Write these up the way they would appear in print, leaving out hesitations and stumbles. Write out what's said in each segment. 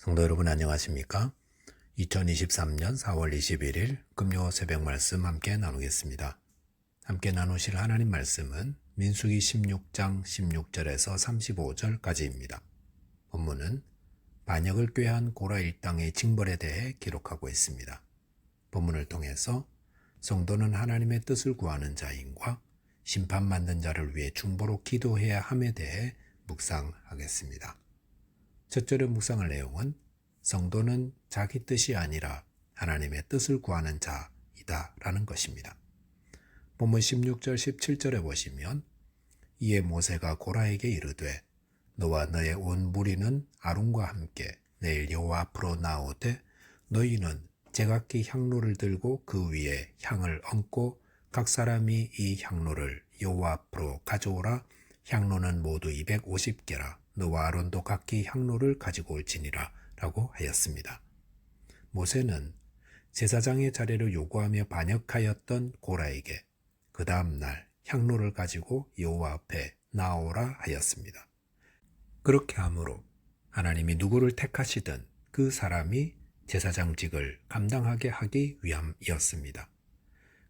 성도 여러분 안녕하십니까? 2023년 4월 21일 금요 새벽 말씀 함께 나누겠습니다. 함께 나누실 하나님 말씀은 민수기 16장 16절에서 35절까지입니다. 본문은 반역을 꾀한 고라 일당의 징벌에 대해 기록하고 있습니다. 본문을 통해서 성도는 하나님의 뜻을 구하는 자인과 심판받는 자를 위해 중보로 기도해야 함에 대해 묵상하겠습니다. 첫 절의 묵상할 내용은 성도는 자기 뜻이 아니라 하나님의 뜻을 구하는 자이다 라는 것입니다. 본문 16절 17절에 보시면 이에 모세가 고라에게 이르되 너와 너의 온 무리는 아론과 함께 내일 여호와 앞으로 나오되 너희는 제각기 향로를 들고 그 위에 향을 얹고 각 사람이 이 향로를 여호와 앞으로 가져오라. 향로는 모두 250개라. 너와 아론도 각기 향로를 가지고 올지니라 라고 하였습니다. 모세는 제사장의 자리를 요구하며 반역하였던 고라에게 그 다음 날 향로를 가지고 여호와 앞에 나오라 하였습니다. 그렇게 함으로 하나님이 누구를 택하시든 그 사람이 제사장직을 감당하게 하기 위함이었습니다.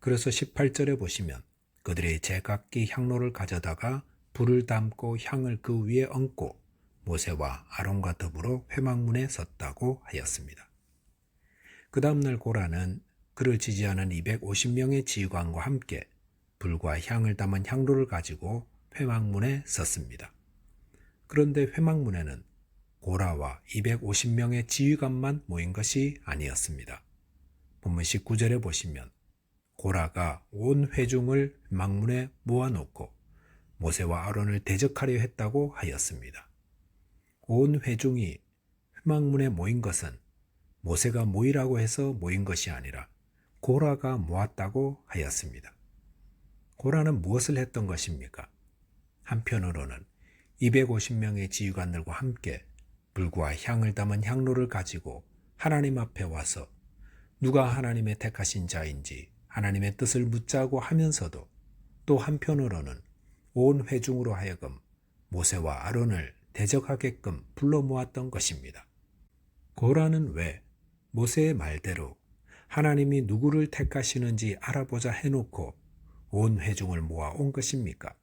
그래서 18절에 보시면 그들이 제각기 향로를 가져다가 불을 담고 향을 그 위에 얹고 모세와 아론과 더불어 회막문에 섰다고 하였습니다. 그 다음날 고라는 그를 지지하는 250명의 지휘관과 함께 불과 향을 담은 향로를 가지고 회막문에 섰습니다. 그런데 회막문에는 고라와 250명의 지휘관만 모인 것이 아니었습니다. 본문 19절에 보시면 고라가 온 회중을 회막문에 모아놓고 모세와 아론을 대적하려 했다고 하였습니다. 온 회중이 회막문에 모인 것은 모세가 모이라고 해서 모인 것이 아니라 고라가 모았다고 하였습니다. 고라는 무엇을 했던 것입니까? 한편으로는 250명의 지휘관들과 함께 불과 향을 담은 향로를 가지고 하나님 앞에 와서 누가 하나님의 택하신 자인지 하나님의 뜻을 묻자고 하면서도 또 한편으로는 온 회중으로 하여금 모세와 아론을 대적하게끔 불러 모았던 것입니다. 고라는 왜 모세의 말대로 하나님이 누구를 택하시는지 알아보자 해놓고 온 회중을 모아온 것입니까?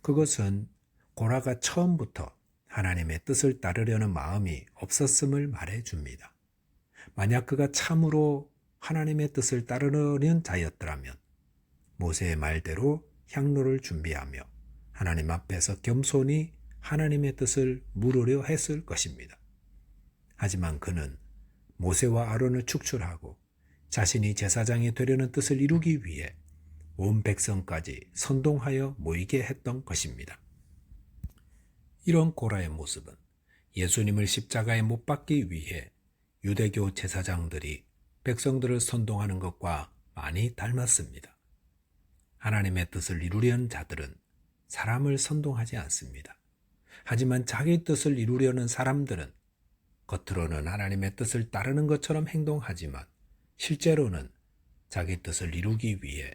그것은 고라가 처음부터 하나님의 뜻을 따르려는 마음이 없었음을 말해줍니다. 만약 그가 참으로 하나님의 뜻을 따르려는 자였더라면 모세의 말대로 향로를 준비하며 하나님 앞에서 겸손히 하나님의 뜻을 물으려 했을 것입니다. 하지만 그는 모세와 아론을 축출하고 자신이 제사장이 되려는 뜻을 이루기 위해 온 백성까지 선동하여 모이게 했던 것입니다. 이런 고라의 모습은 예수님을 십자가에 못 박기 위해 유대교 제사장들이 백성들을 선동하는 것과 많이 닮았습니다. 하나님의 뜻을 이루려는 자들은 사람을 선동하지 않습니다. 하지만 자기 뜻을 이루려는 사람들은 겉으로는 하나님의 뜻을 따르는 것처럼 행동하지만 실제로는 자기 뜻을 이루기 위해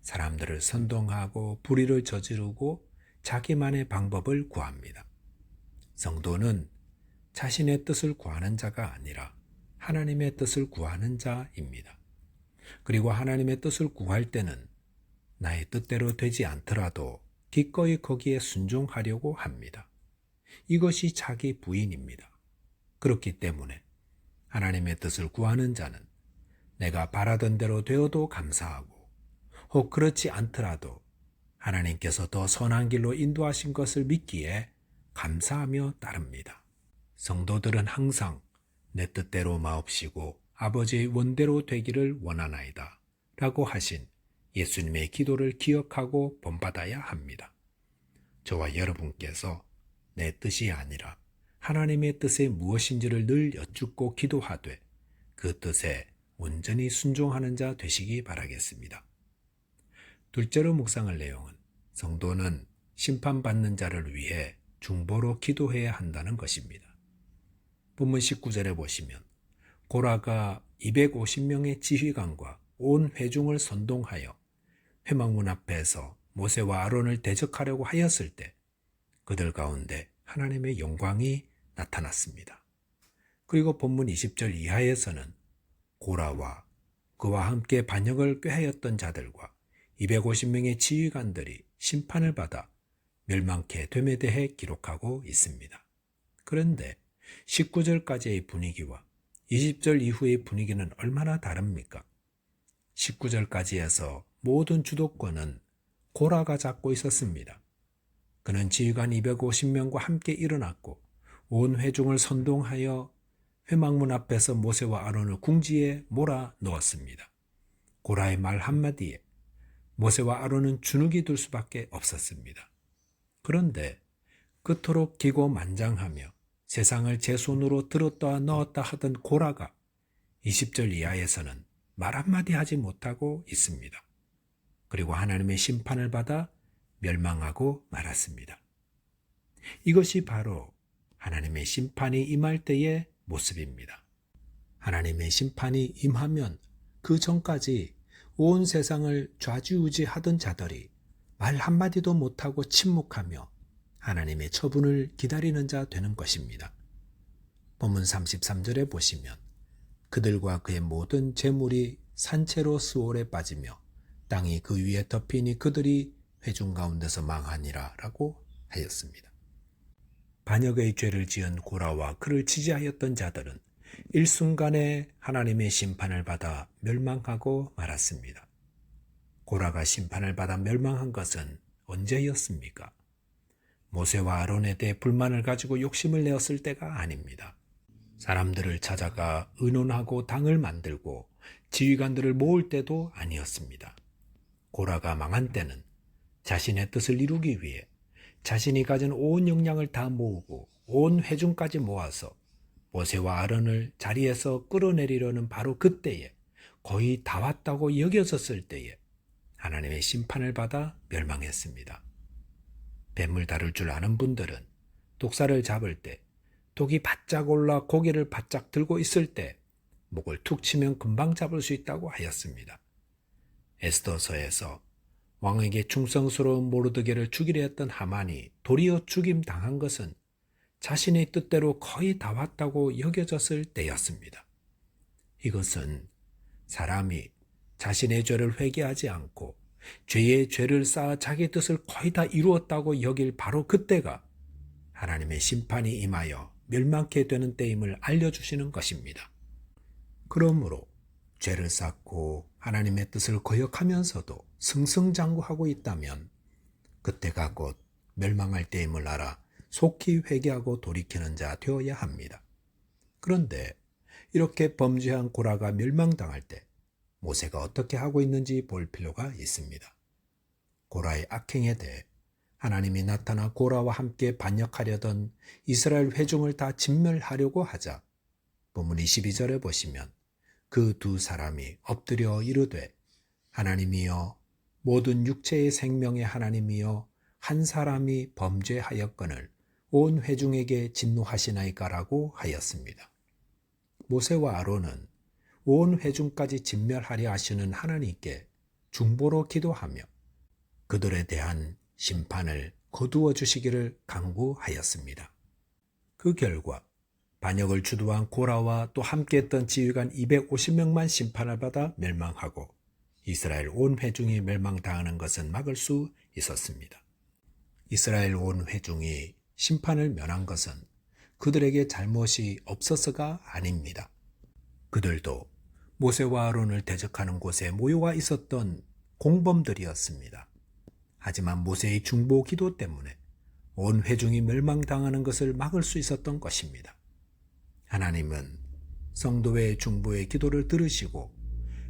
사람들을 선동하고 불의를 저지르고 자기만의 방법을 구합니다. 성도는 자신의 뜻을 구하는 자가 아니라 하나님의 뜻을 구하는 자입니다. 그리고 하나님의 뜻을 구할 때는 나의 뜻대로 되지 않더라도 기꺼이 거기에 순종하려고 합니다. 이것이 자기 부인입니다. 그렇기 때문에 하나님의 뜻을 구하는 자는 내가 바라던 대로 되어도 감사하고 혹 그렇지 않더라도 하나님께서 더 선한 길로 인도하신 것을 믿기에 감사하며 따릅니다. 성도들은 항상 내 뜻대로 마옵시고 아버지의 원대로 되기를 원하나이다 라고 하신 예수님의 기도를 기억하고 본받아야 합니다. 저와 여러분께서 내 뜻이 아니라 하나님의 뜻이 무엇인지를 늘 여쭙고 기도하되 그 뜻에 온전히 순종하는 자 되시기 바라겠습니다. 둘째로 묵상할 내용은 성도는 심판받는 자를 위해 중보로 기도해야 한다는 것입니다. 본문 19절에 보시면 고라가 250명의 지휘관과 온 회중을 선동하여 회막문 앞에서 모세와 아론을 대적하려고 하였을 때 그들 가운데 하나님의 영광이 나타났습니다. 그리고 본문 20절 이하에서는 고라와 그와 함께 반역을 꾀하였던 자들과 250명의 지휘관들이 심판을 받아 멸망케 됨에 대해 기록하고 있습니다. 그런데 19절까지의 분위기와 20절 이후의 분위기는 얼마나 다릅니까? 19절까지에서 모든 주도권은 고라가 잡고 있었습니다. 그는 지휘관 250명과 함께 일어났고 온 회중을 선동하여 회막문 앞에서 모세와 아론을 궁지에 몰아 넣었습니다. 고라의 말 한마디에 모세와 아론은 주눅이 들 수밖에 없었습니다. 그런데 그토록 기고만장하며 세상을 제 손으로 들었다 넣었다 하던 고라가 20절 이하에서는 말 한마디 하지 못하고 있습니다. 그리고 하나님의 심판을 받아 멸망하고 말았습니다. 이것이 바로 하나님의 심판이 임할 때의 모습입니다. 하나님의 심판이 임하면 그 전까지 온 세상을 좌지우지하던 자들이 말 한마디도 못하고 침묵하며 하나님의 처분을 기다리는 자 되는 것입니다. 본문 33절에 보시면 그들과 그의 모든 재물이 산채로 수월에 빠지며 땅이 그 위에 덮이니 그들이 회중 가운데서 망하니라 라고 하였습니다. 반역의 죄를 지은 고라와 그를 지지하였던 자들은 일순간에 하나님의 심판을 받아 멸망하고 말았습니다. 고라가 심판을 받아 멸망한 것은 언제였습니까? 모세와 아론에 대해 불만을 가지고 욕심을 내었을 때가 아닙니다. 사람들을 찾아가 의논하고 당을 만들고 지휘관들을 모을 때도 아니었습니다. 고라가 망한 때는 자신의 뜻을 이루기 위해 자신이 가진 온 역량을 다 모으고 온 회중까지 모아서 모세와 아론을 자리에서 끌어내리려는 바로 그때에 거의 다 왔다고 여겨졌을 때에 하나님의 심판을 받아 멸망했습니다. 뱀을 다룰 줄 아는 분들은 독사를 잡을 때 독이 바짝 올라 고개를 바짝 들고 있을 때 목을 툭 치면 금방 잡을 수 있다고 하였습니다. 에스더서에서 왕에게 충성스러운 모르드게를 죽이려 했던 하만이 도리어 죽임 당한 것은 자신의 뜻대로 거의 다 왔다고 여겨졌을 때였습니다. 이것은 사람이 자신의 죄를 회개하지 않고 죄의 죄를 쌓아 자기 뜻을 거의 다 이루었다고 여길 바로 그때가 하나님의 심판이 임하여 멸망케 되는 때임을 알려주시는 것입니다. 그러므로 죄를 쌓고 하나님의 뜻을 거역하면서도 승승장구하고 있다면 그때가 곧 멸망할 때임을 알아 속히 회개하고 돌이키는 자 되어야 합니다. 그런데 이렇게 범죄한 고라가 멸망당할 때 모세가 어떻게 하고 있는지 볼 필요가 있습니다. 고라의 악행에 대해 하나님이 나타나 고라와 함께 반역하려던 이스라엘 회중을 다 진멸하려고 하자 본문 22절에 보시면 그 두 사람이 엎드려 이르되 하나님이여 모든 육체의 생명의 하나님이여 한 사람이 범죄하였거늘 온 회중에게 진노하시나이까라고 하였습니다. 모세와 아론은 온 회중까지 진멸하려 하시는 하나님께 중보로 기도하며 그들에 대한 심판을 거두어 주시기를 간구하였습니다. 그 결과 반역을 주도한 고라와 또 함께했던 지휘관 250명만 심판을 받아 멸망하고 이스라엘 온 회중이 멸망당하는 것은 막을 수 있었습니다. 이스라엘 온 회중이 심판을 면한 것은 그들에게 잘못이 없어서가 아닙니다. 그들도 모세와 아론을 대적하는 곳에 모여와 있었던 공범들이었습니다. 하지만 모세의 중보 기도 때문에 온 회중이 멸망당하는 것을 막을 수 있었던 것입니다. 하나님은 성도의 중보의 기도를 들으시고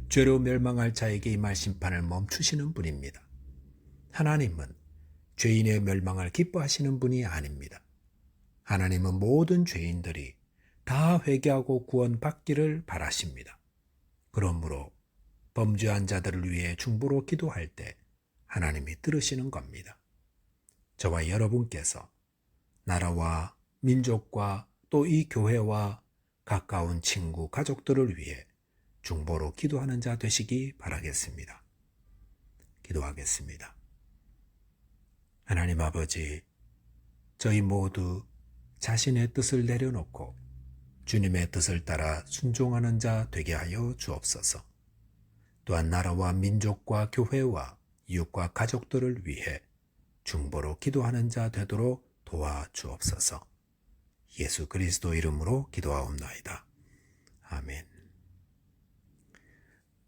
죄로 멸망할 자에게 임할 심판을 멈추시는 분입니다. 하나님은 죄인의 멸망을 기뻐하시는 분이 아닙니다. 하나님은 모든 죄인들이 다 회개하고 구원받기를 바라십니다. 그러므로 범죄한 자들을 위해 중보로 기도할 때 하나님이 들으시는 겁니다. 저와 여러분께서 나라와 민족과 또 이 교회와 가까운 친구, 가족들을 위해 중보로 기도하는 자 되시기 바라겠습니다. 기도하겠습니다. 하나님 아버지, 저희 모두 자신의 뜻을 내려놓고 주님의 뜻을 따라 순종하는 자 되게 하여 주옵소서. 또한 나라와 민족과 교회와 이웃과 가족들을 위해 중보로 기도하는 자 되도록 도와주옵소서. 예수 그리스도 이름으로 기도하옵나이다. 아멘.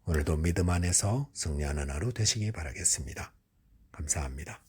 오늘도 믿음 안에서 승리하는 하루 되시기 바라겠습니다. 감사합니다.